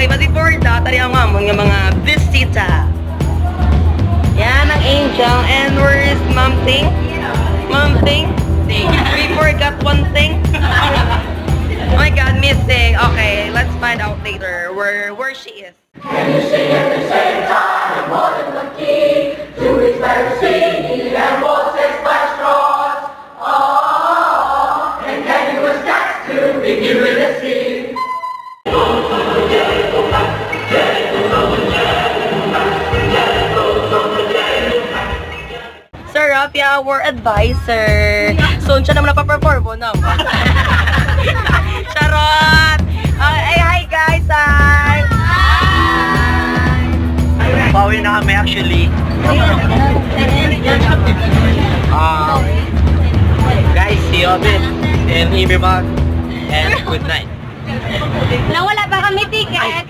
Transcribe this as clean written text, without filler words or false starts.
but before that, tari ang mga bisita. Yan ang Angel. And where is Mom Ting? Mom Ting? We forgot one thing. Oh my God, missing. Okay, let's find out later where she is. Can you sing at the same time in more than one key? Two weeks better singing and voices by straws. Oh, and can you adapt to begin with the scene? Sir Raffy, our advisor. So, siya naman napaperform mo naman. Charot! Hi guys! Hi! Pauwi na kami actually. Guys, see you a bit. And Imirmag. And good night. Nawala pa kami ticket.